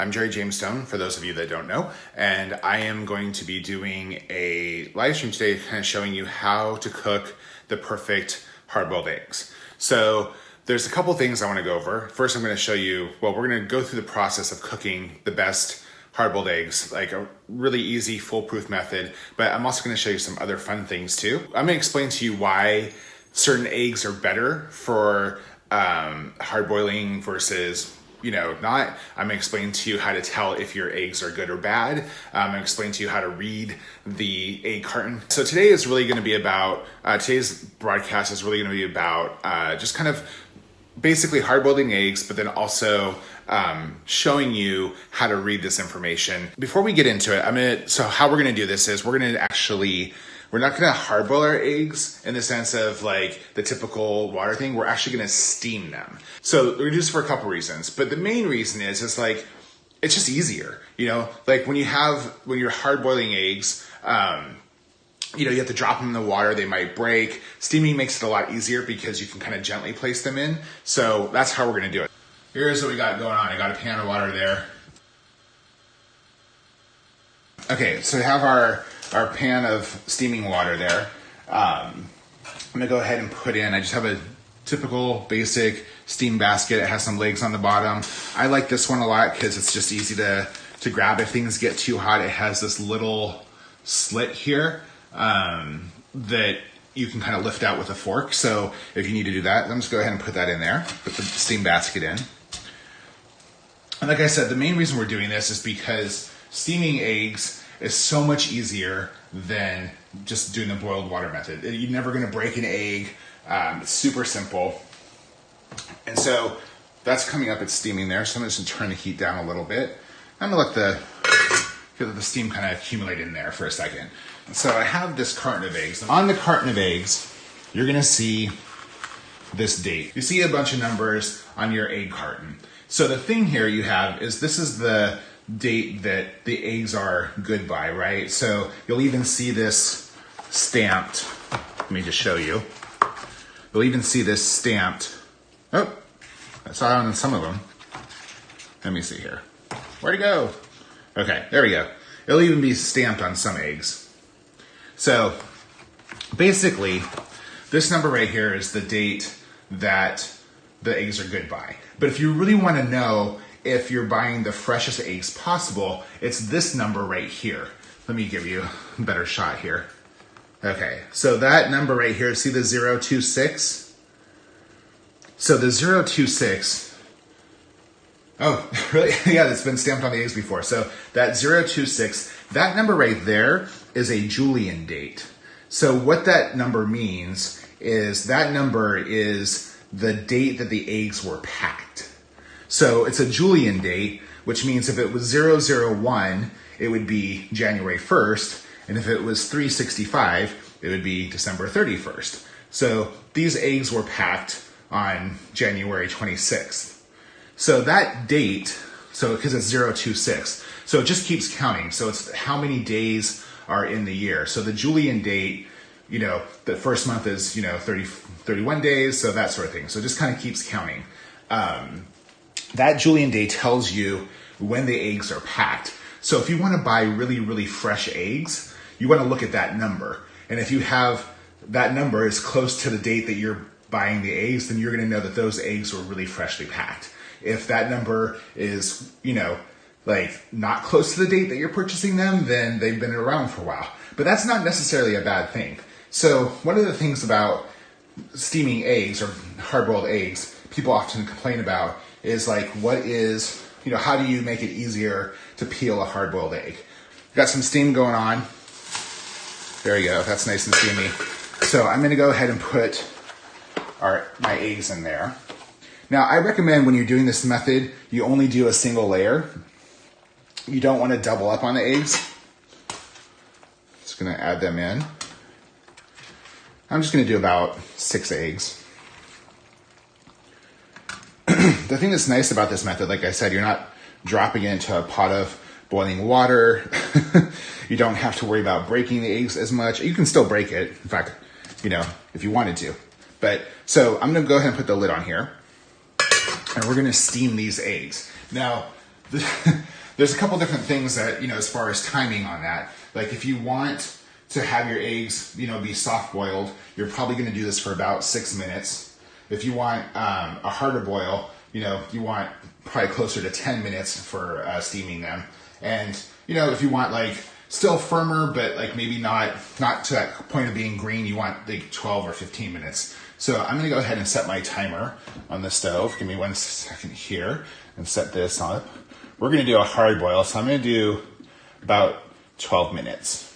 I'm Jerry James Stone, for those of you that don't know, and I am going to be doing a live stream today kind of showing you how to cook the perfect hard-boiled eggs. So there's a couple things I want to go over. First, I'm going to show you, well, we're going to go through the process of cooking the best hard-boiled eggs, like a really easy, foolproof method, but I'm also going to show you some other fun things too. I'm going to explain to you why certain eggs are better for hard boiling versus not. I'm gonna explain to you how to tell if your eggs are good or bad. I'm gonna explain to you how to read the egg carton. So today is really gonna be about, today's broadcast is really gonna be about just kind of basically hard boiling eggs, but then also showing you how to read this information. Before we get into it, so how we're gonna do this is we're not gonna hard boil our eggs in the sense of like the typical water thing. We're actually gonna steam them. So we're gonna do this for a couple reasons, but the main reason is like, it's just easier, like when you're hard boiling eggs, you have to drop them in the water, they might break. Steaming makes it a lot easier because you can kind of gently place them in. So that's how we're gonna do it. Here's what we got going on. I got a pan of water there. Okay, so we have our pan of steaming water there. I'm gonna go ahead and put in, I just have a typical basic steam basket. It has some legs on the bottom. I like this one a lot because it's just easy to grab if things get too hot. It has this little slit here that you can kind of lift out with a fork. So if you need to do that, then just go ahead and put that in there, put the steam basket in. And like I said, the main reason we're doing this is because steaming eggs is so much easier than just doing the boiled water method. You're never gonna break an egg. It's super simple. And so that's coming up, it's steaming there. So I'm just gonna turn the heat down a little bit. I'm gonna let the steam kind of accumulate in there for a second. And so I have this carton of eggs. On the carton of eggs, you're gonna see this date. You see a bunch of numbers on your egg carton. So the thing here you have is this is the date that the eggs are good by, right? So you'll even see this stamped. Let me just show you. You'll even see this stamped. Oh, I saw it on some of them. Let me see here. Where'd it go? Okay, there we go. It'll even be stamped on some eggs. So basically, this number right here is the date that the eggs are good by. But if you really want to know if you're buying the freshest eggs possible, it's this number right here. Let me give you a better shot here. Okay, so that number right here, see the 026? So the 026, oh, really? Yeah, that's been stamped on the eggs before. So that 026, that number right there is a Julian date. So what that number means is that number is the date that the eggs were packed. So it's a Julian date, which means if it was 001, it would be January 1st. And if it was 365, it would be December 31st. So these eggs were packed on January 26th. So that date, so because it's 026, so it just keeps counting. So it's how many days are in the year. So the Julian date, the first month is, 31 days, so that sort of thing. So it just kind of keeps counting. That Julian date tells you when the eggs are packed. So if you want to buy really, really fresh eggs, you want to look at that number. And if you have that number is close to the date that you're buying the eggs, then you're going to know that those eggs were really freshly packed. If that number is, like not close to the date that you're purchasing them, then they've been around for a while. But that's not necessarily a bad thing. So one of the things about steaming eggs or hard-boiled eggs, people often complain about is like, how do you make it easier to peel a hard-boiled egg? Got some steam going on. There you go, that's nice and steamy. So I'm gonna go ahead and put my eggs in there. Now I recommend when you're doing this method, you only do a single layer. You don't wanna double up on the eggs. Just gonna add them in. I'm just gonna do about 6 eggs. The thing that's nice about this method, like I said, you're not dropping it into a pot of boiling water. You don't have to worry about breaking the eggs as much. You can still break it, in fact, if you wanted to. But so I'm gonna go ahead and put the lid on here, and we're gonna steam these eggs. Now, there's a couple different things that, as far as timing on that. Like if you want to have your eggs, be soft boiled, you're probably going to do this for about 6 minutes. If you want a harder boil, you want probably closer to 10 minutes for steaming them. And, if you want like still firmer, but like maybe not to that point of being green, you want like 12 or 15 minutes. So I'm going to go ahead and set my timer on the stove. Give me 1 second here and set this up. We're going to do a hard boil, so I'm going to do about 12 minutes.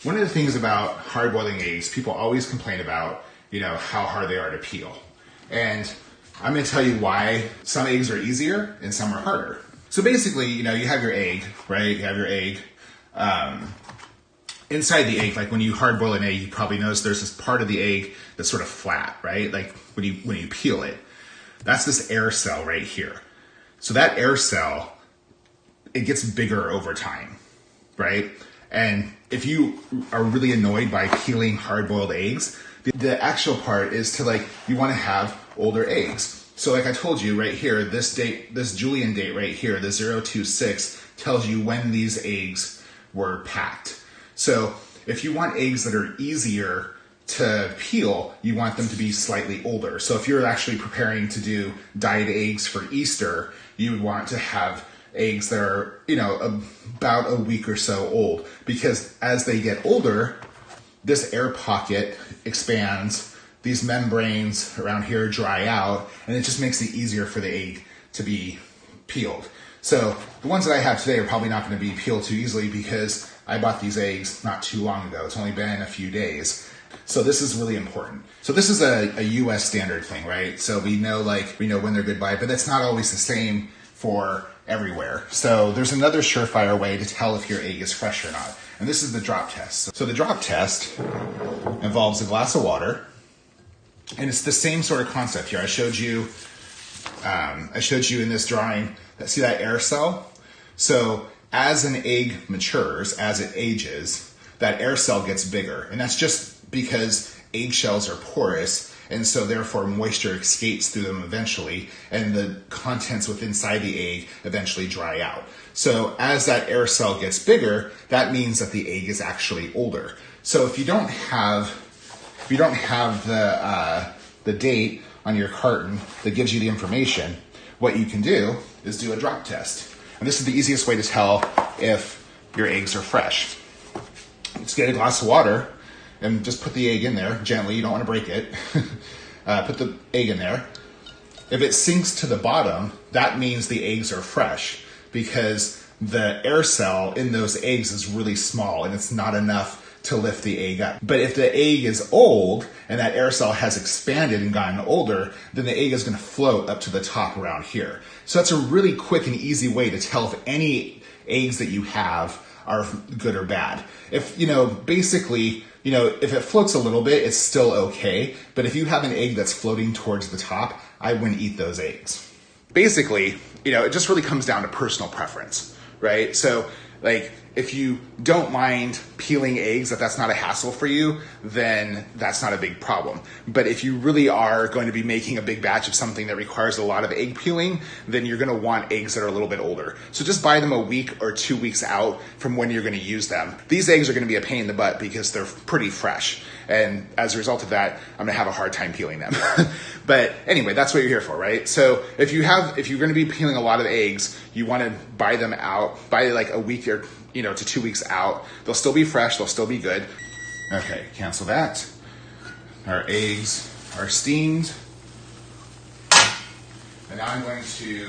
One of the things about hard boiling eggs, people always complain about, how hard they are to peel. And I'm going to tell you why some eggs are easier and some are harder. So basically, you have your egg, right? You have your egg. Inside the egg, like when you hard boil an egg, you probably notice there's this part of the egg that's sort of flat, right? Like when you peel it, that's this air cell right here. So that air cell, it gets bigger over time, right? And if you are really annoyed by peeling hard-boiled eggs, the actual part is to you want to have older eggs. So like I told you right here, this Julian date right here, the 026, tells you when these eggs were packed. So if you want eggs that are easier to peel, you want them to be slightly older. So if you're actually preparing to do dyed eggs for Easter, you would want to have eggs that are, about a week or so old, because as they get older, this air pocket expands, these membranes around here dry out, and it just makes it easier for the egg to be peeled. So the ones that I have today are probably not going to be peeled too easily because I bought these eggs not too long ago. It's only been a few days. So this is really important. So this is a US standard thing, right? So we know when they're good by, but that's not always the same for everywhere. So there's another surefire way to tell if your egg is fresh or not. And this is the drop test. So the drop test involves a glass of water, and it's the same sort of concept here. I showed you in this drawing, see that air cell? So as an egg matures, as it ages, that air cell gets bigger. And that's just because eggshells are porous, and so therefore moisture escapes through them eventually, and the contents within inside the egg eventually dry out. So as that air cell gets bigger, that means that the egg is actually older. So if you don't have the date on your carton that gives you the information, what you can do is do a drop test. And this is the easiest way to tell if your eggs are fresh. Just get a glass of water and just put the egg in there gently. You don't want to break it. Put the egg in there. If it sinks to the bottom, that means the eggs are fresh, because the air cell in those eggs is really small and it's not enough to lift the egg up. But if the egg is old and that air cell has expanded and gotten older, then the egg is going to float up to the top around here. So that's a really quick and easy way to tell if any eggs that you have are good or bad. If, if it floats a little bit, it's still okay. But if you have an egg that's floating towards the top, I wouldn't eat those eggs. Basically, it just really comes down to personal preference, right? So if you don't mind peeling eggs, if that's not a hassle for you, then that's not a big problem. But if you really are going to be making a big batch of something that requires a lot of egg peeling, then you're going to want eggs that are a little bit older. So just buy them a week or 2 weeks out from when you're going to use them. These eggs are going to be a pain in the butt because they're pretty fresh. And as a result of that, I'm going to have a hard time peeling them. But anyway, that's what you're here for, right? So if you're going to be peeling a lot of eggs, you want to buy them out, buy a week or to 2 weeks out. They'll still be fresh. They'll still be good. Okay, cancel that. Our eggs are steamed. And now I'm going to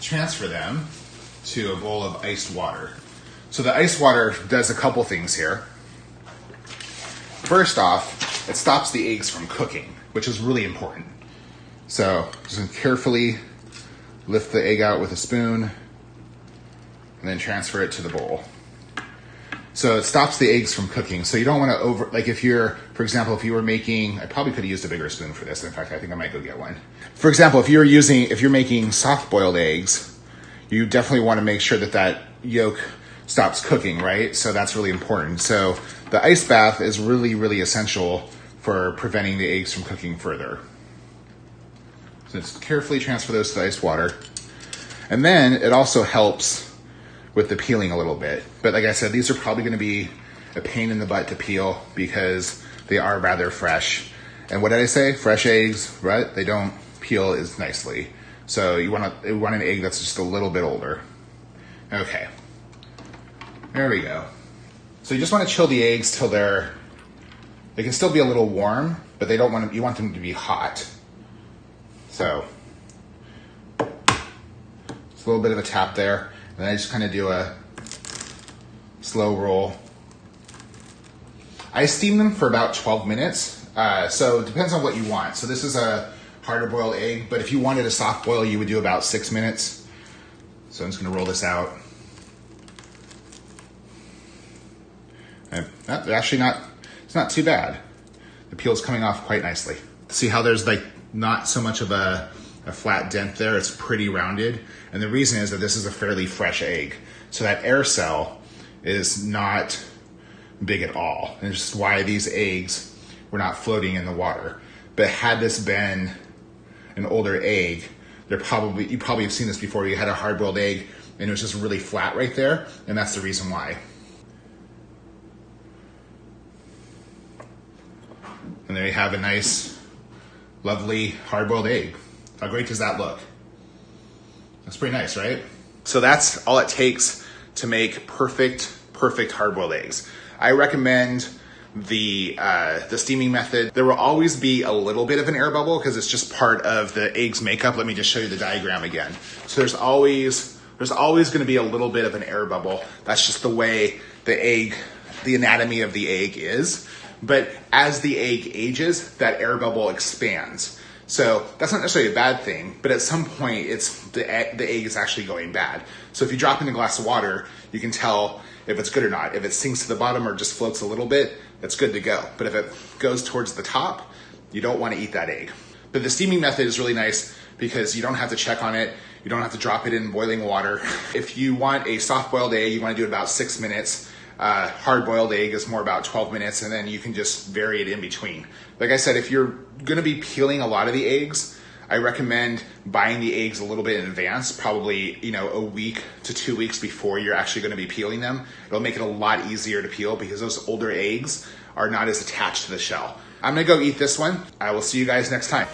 transfer them to a bowl of iced water. So the iced water does a couple things here. First off, it stops the eggs from cooking, which is really important. So just carefully lift the egg out with a spoon and then transfer it to the bowl. So it stops the eggs from cooking. So you don't want to for example, if you were making, I probably could have used a bigger spoon for this. In fact, I think I might go get one. For example, if you're making soft-boiled eggs, you definitely want to make sure that yolk stops cooking, right? So that's really important. So the ice bath is really, really essential for preventing the eggs from cooking further. So just carefully transfer those to the ice water. And then it also helps with the peeling a little bit. But like I said, these are probably gonna be a pain in the butt to peel because they are rather fresh. And what did I say? Fresh eggs, right? They don't peel as nicely. So you want an egg that's just a little bit older. Okay, there we go. So you just want to chill the eggs till they can still be a little warm, but they don't want to, you want them to be hot. So it's a little bit of a tap there, and then I just kind of do a slow roll. I steam them for about 12 minutes. So it depends on what you want. So this is a harder boiled egg, but if you wanted a soft boil, you would do about 6 minutes. So I'm just gonna roll this out. And actually it's not too bad. The peel's coming off quite nicely. See how there's like not so much of a flat dent there, it's pretty rounded. And the reason is that this is a fairly fresh egg. So that air cell is not big at all. And it's just why these eggs were not floating in the water. But had this been an older egg, you probably have seen this before. You had a hard-boiled egg and it was just really flat right there, and that's the reason why. And there you have a nice, lovely hard-boiled egg. How great does that look? That's pretty nice, right? So that's all it takes to make perfect hard-boiled eggs. I recommend the steaming method. There will always be a little bit of an air bubble because it's just part of the egg's makeup. Let me just show you the diagram again. So there's always going to be a little bit of an air bubble. That's just the way the anatomy of the egg is. But as the egg ages, that air bubble expands. So that's not necessarily a bad thing, but at some point the egg is actually going bad. So if you drop in a glass of water, you can tell if it's good or not. If it sinks to the bottom or just floats a little bit, it's good to go. But if it goes towards the top, you don't want to eat that egg. But the steaming method is really nice because you don't have to check on it. You don't have to drop it in boiling water. If you want a soft-boiled egg, you want to do it about 6 minutes. Hard-boiled egg is more about 12 minutes, and then you can just vary it in between. Like I said, if you're going to be peeling a lot of the eggs, I recommend buying the eggs a little bit in advance, probably a week to 2 weeks before you're actually going to be peeling them. It'll make it a lot easier to peel because those older eggs are not as attached to the shell. I'm going to go eat this one. I will see you guys next time.